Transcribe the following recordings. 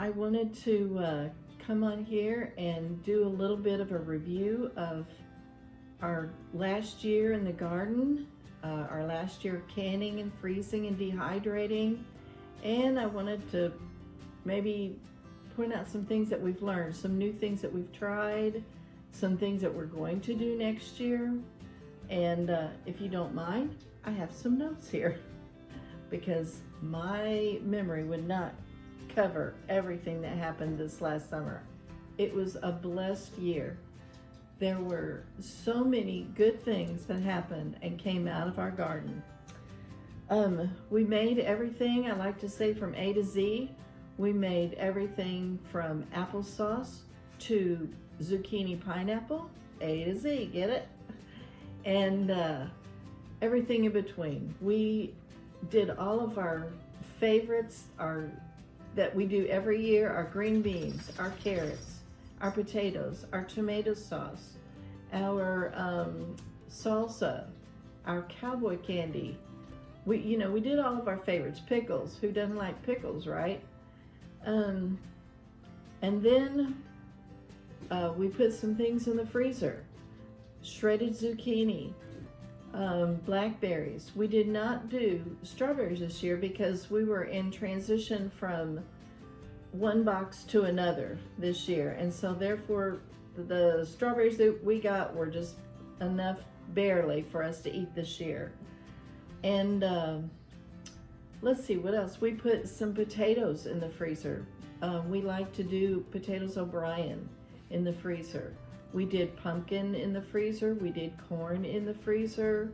I wanted to come on here and do a little bit of a review of our last year in the garden, our last year canning and freezing and dehydrating, and I wanted to maybe point out some things that we've learned, some new things that we've tried, some things that we're going to do next year. And if you don't mind, I have some notes here because my memory would not cover everything that happened this last summer. It was a blessed year. There were so many good things that happened and came out of our garden. We made everything, I like to say, from A to Z. We made everything from applesauce to zucchini pineapple, A to Z, get it? And everything in between. We did all of our favorites, that we do every year, our green beans, our carrots, our potatoes, our tomato sauce, our salsa, our cowboy candy. We did all of our favorites. Pickles, who doesn't like pickles, right? And then we put some things in the freezer. Shredded zucchini, blackberries. We did not do strawberries this year because we were in transition from one box to another this year, and so therefore the strawberries that we got were just enough barely for us to eat this year. And let's see what else. We put some potatoes in the freezer. We like to do potatoes O'Brien in the freezer. We did pumpkin in the freezer. We did corn in the freezer.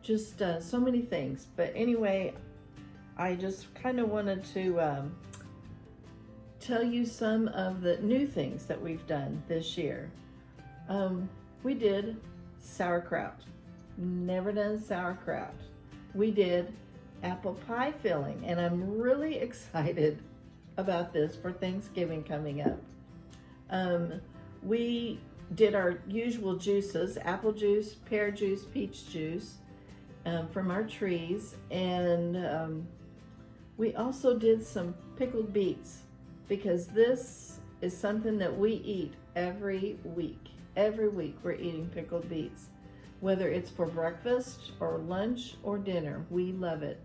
Just so many things. But anyway, I just kind of wanted to tell you some of the new things that we've done this year. We did sauerkraut. Never done sauerkraut. We did apple pie filling, and I'm really excited about this for Thanksgiving coming up. We did our usual juices, apple juice, pear juice, peach juice from our trees, and we also did some pickled beets because this is something that we eat every week. Every week we're eating pickled beets, whether it's for breakfast or lunch or dinner. We love it.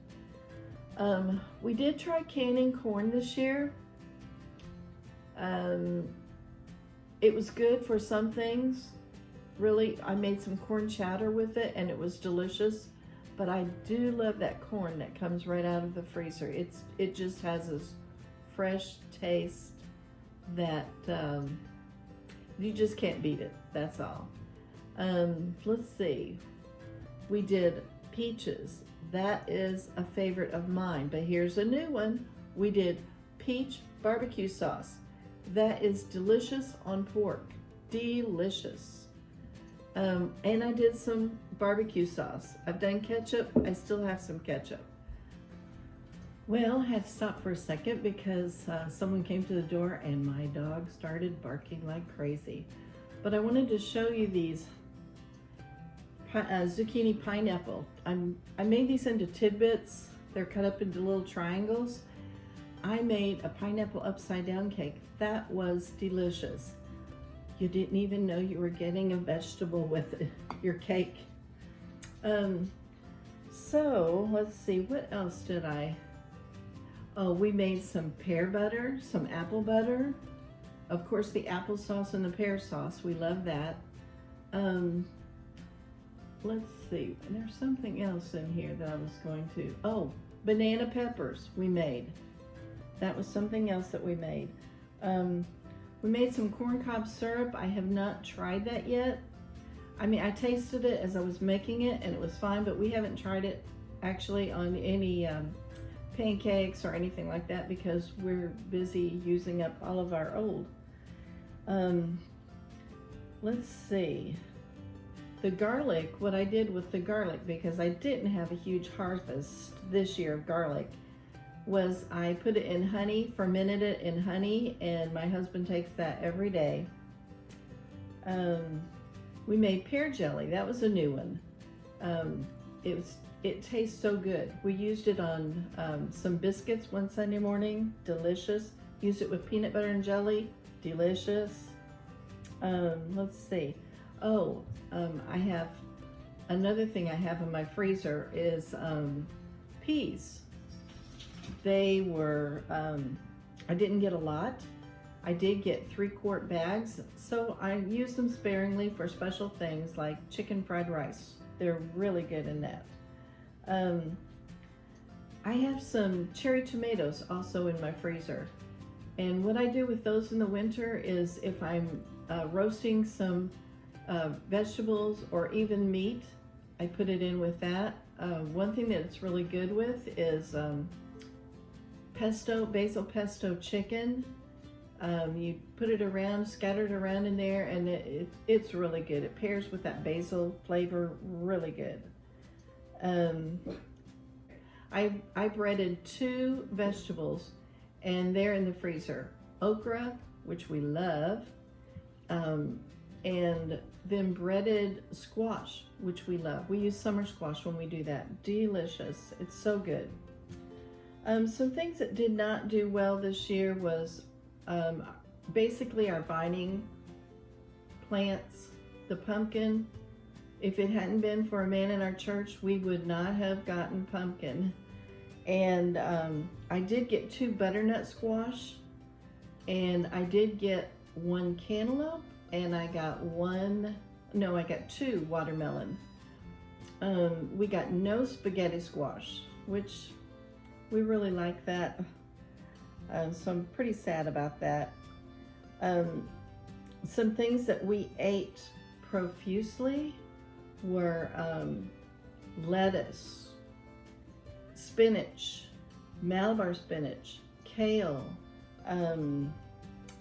We did try canning corn this year. It was good for some things. Really, I made some corn chowder with it and it was delicious. But I do love that corn that comes right out of the freezer. It just has this fresh taste that you just can't beat it. That's all. Let's see. We did peaches. That is a favorite of mine, but here's a new one. We did peach barbecue sauce. That is delicious on pork. Delicious. And I did some barbecue sauce. I've done ketchup. I still have some ketchup. Well, I had to stop for a second because someone came to the door and my dog started barking like crazy. But I wanted to show you these zucchini pineapple. I made these into tidbits. They're cut up into little triangles. I made a pineapple upside down cake. That was delicious. You didn't even know you were getting a vegetable with it, your cake. So let's see, what else did I? Oh, we made some pear butter, some apple butter. Of course, the applesauce and the pear sauce, we love that. Let's see, there's something else in here that I was going to, oh, banana peppers we made. That was something else that we made. We made some corncob syrup. I have not tried that yet. I mean, I tasted it as I was making it and it was fine, but we haven't tried it actually on any pancakes or anything like that because we're busy using up all of our old. Let's see. The garlic, what I did with the garlic, because I didn't have a huge harvest this year of garlic, was I put it in honey, fermented it in honey, and my husband takes that every day. We made pear jelly. That was a new one. It tastes so good. We used it on some biscuits one Sunday morning. Delicious. Use it with peanut butter and jelly, delicious. Let's see. Oh, I have another thing I have in my freezer is peas. They were, I didn't get a lot. I did get 3-quart bags, so I use them sparingly for special things like chicken fried rice. They're really good in that. I have some cherry tomatoes also in my freezer. And what I do with those in the winter is if I'm roasting some vegetables or even meat, I put it in with that. One thing that it's really good with is basil pesto chicken. You put it around, scatter it around in there, and it's really good. It pairs with that basil flavor really good. I breaded 2 vegetables, and they're in the freezer. Okra, which we love, and then breaded squash, which we love. We use summer squash when we do that. Delicious. It's so good. Some things that did not do well this year was basically our vining plants. The pumpkin, if it hadn't been for a man in our church, we would not have gotten pumpkin. And I did get 2 butternut squash, and I did get 1 cantaloupe, and I got 2 watermelon. We got no spaghetti squash, which we really like that. So I'm pretty sad about that. Some things that we ate profusely were lettuce, spinach, Malabar spinach, kale,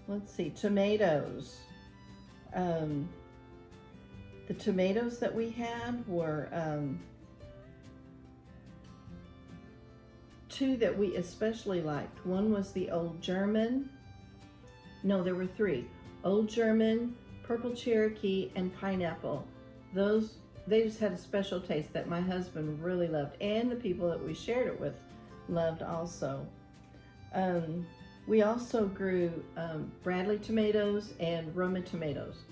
let's see, tomatoes. The tomatoes that we had were 2 that we especially liked. One was the Old German. No, there were 3. Old German, Purple Cherokee, and Pineapple. They just had a special taste that my husband really loved, and the people that we shared it with loved also. We also grew Bradley tomatoes and Roma tomatoes.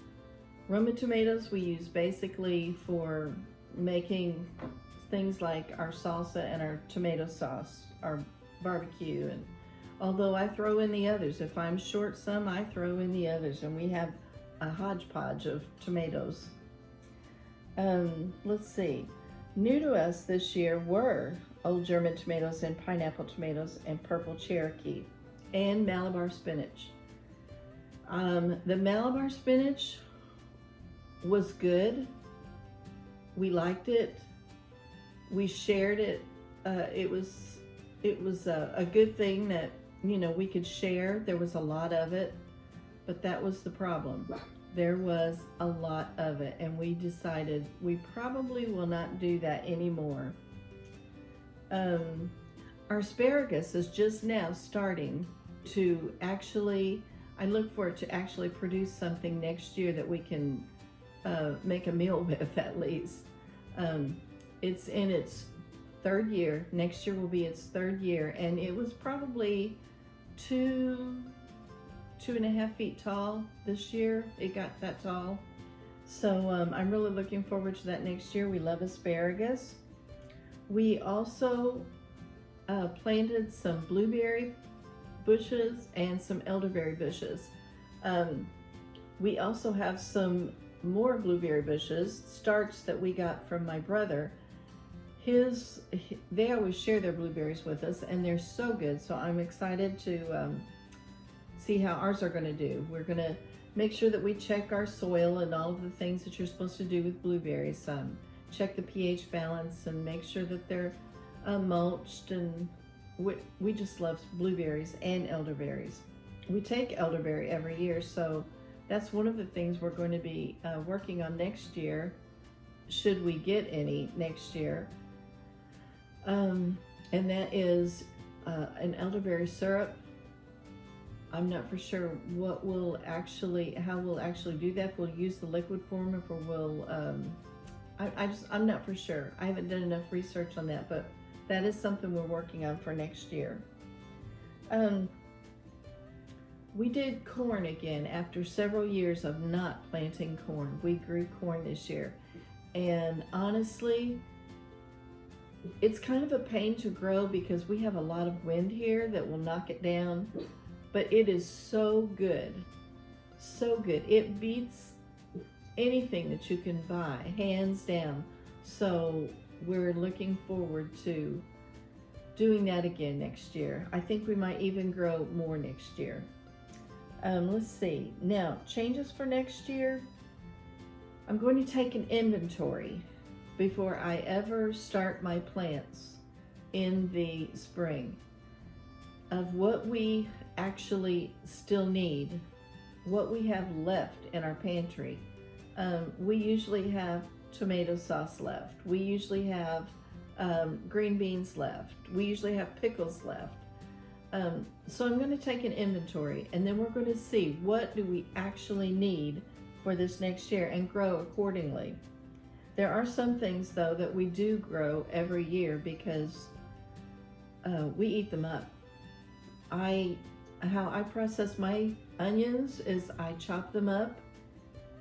Roma tomatoes we use basically for making things like our salsa and our tomato sauce, our barbecue, and although I throw in the others. If I'm short some, I throw in the others, and we have a hodgepodge of tomatoes. Let's see. New to us this year were Old German tomatoes and pineapple tomatoes and Purple Cherokee and Malabar spinach. The Malabar spinach was good. We liked it. We shared it. It was a good thing that, you know, we could share. There was a lot of it, but that was the problem. There was a lot of it, and we decided we probably will not do that anymore. Our asparagus is just now starting to actually, I look for it to actually produce something next year that we can make a meal with at least. It's in its 3rd year. Next year will be its 3rd year, and it was probably 2.5 feet tall this year. It got that tall. So I'm really looking forward to that next year. We love asparagus. We also planted some blueberry bushes and some elderberry bushes. We also have some more blueberry bushes, starts that we got from my brother. They always share their blueberries with us, and they're so good. So I'm excited to see how ours are going to do. We're going to make sure that we check our soil and all of the things that you're supposed to do with blueberries. Check the pH balance and make sure that they're mulched, and we just love blueberries and elderberries. We take elderberry every year, so that's one of the things we're going to be working on next year, should we get any next year. And that is an elderberry syrup. I'm not for sure how we'll actually do that. If we'll use the liquid form, if we'll, I'm not for sure. I haven't done enough research on that, but that is something we're working on for next year. We did corn again after several years of not planting corn. We grew corn this year. And honestly, it's kind of a pain to grow because we have a lot of wind here that will knock it down. But it is so good. So good. It beats anything that you can buy, hands down. So we're looking forward to doing that again next year. I think we might even grow more next year. Let's see. Now, changes for next year. I'm going to take an inventory before I ever start my plants in the spring of what we actually still need, what we have left in our pantry. We usually have tomato sauce left. We usually have green beans left. We usually have pickles left. So I'm going to take an inventory, and then we're going to see what do we actually need for this next year and grow accordingly. There are some things though that we do grow every year because we eat them up. How I process my onions is I chop them up,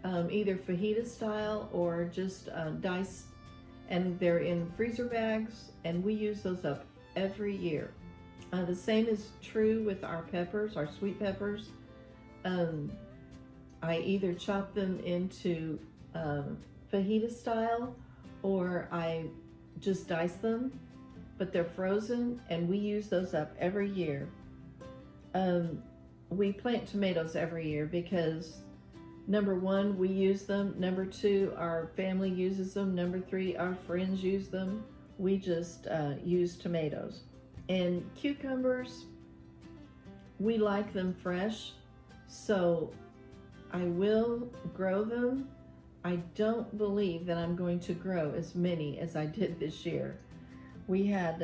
either fajita style or just diced, and they're in freezer bags, and we use those up every year. The same is true with our peppers, our sweet peppers. I either chop them into fajita style or I just dice them, but they're frozen, and we use those up every year. We plant tomatoes every year because number one, we use them. Number two, our family uses them. Number three, our friends use them. We just use tomatoes. And cucumbers, we like them fresh, so I will grow them. I don't believe that I'm going to grow as many as I did this year. We had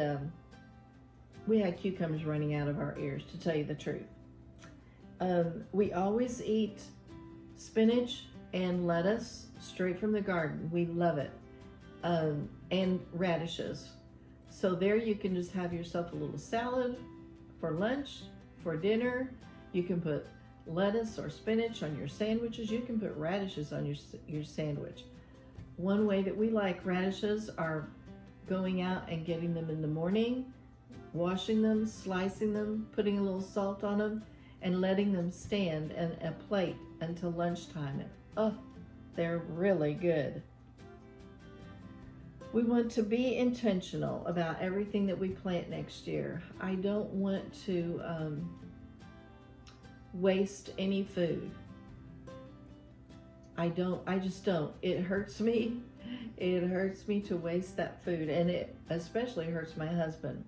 cucumbers running out of our ears, to tell you the truth. We always eat spinach and lettuce straight from the garden. We love it. And radishes. So there you can just have yourself a little salad for lunch, for dinner. You can put lettuce or spinach on your sandwiches. You can put radishes on your sandwich. One way that we like radishes are going out and getting them in the morning, washing them, slicing them, putting a little salt on them, and letting them stand in a plate until lunchtime. And oh, they're really good. We want to be intentional about everything that we plant next year. I don't want to waste any food. I just don't. It hurts me. It hurts me to waste that food, and it especially hurts my husband.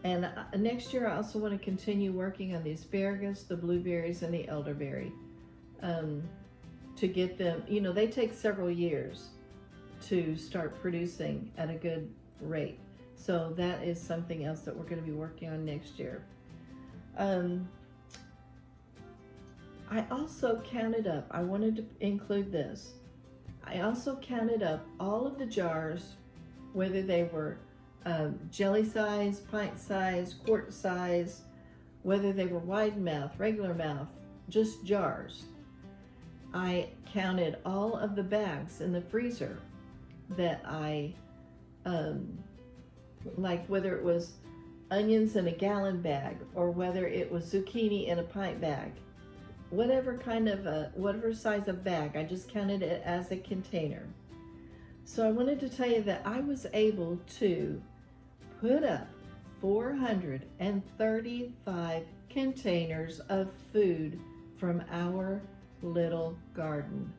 And next year I also want to continue working on the asparagus, the blueberries, and the elderberry to get them, they take several years to start producing at a good rate. So that is something else that we're going to be working on next year. I also counted up, I wanted to include this. I also counted up all of the jars, whether they were jelly size, pint size, quart size, whether they were wide mouth, regular mouth, just jars. I counted all of the bags in the freezer that I, like whether it was onions in a gallon bag or whether it was zucchini in a pint bag. Whatever size of bag, I just counted it as a container. So I wanted to tell you that I was able to put up 435 containers of food from our little garden.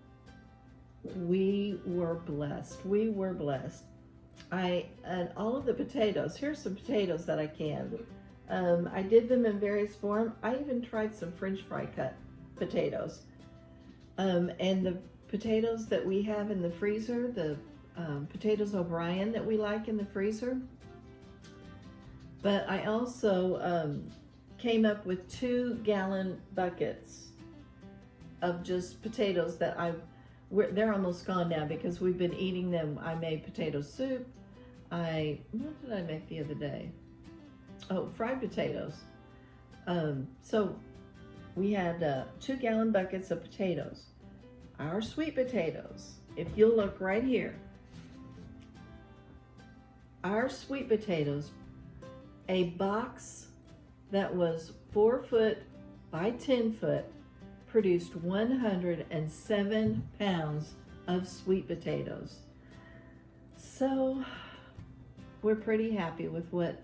We were blessed. We were blessed. And all of the potatoes, here's some potatoes that I canned. I did them in various forms. I even tried some French fry cut potatoes. And the potatoes that we have in the freezer, the potatoes O'Brien that we like in the freezer. But I also came up with 2-gallon buckets of just potatoes that they're almost gone now because we've been eating them. I made potato soup. What did I make the other day? Oh, fried potatoes. So we had 2-gallon buckets of potatoes. Our sweet potatoes, if you'll look right here, our sweet potatoes, a box that was 4 foot by 10 foot, produced 107 pounds of sweet potatoes. So we're pretty happy with what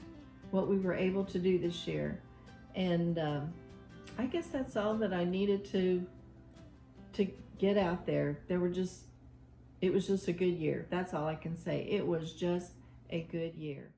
we were able to do this year. And I guess that's all that I needed to get out there. It was just a good year. That's all I can say. It was just a good year.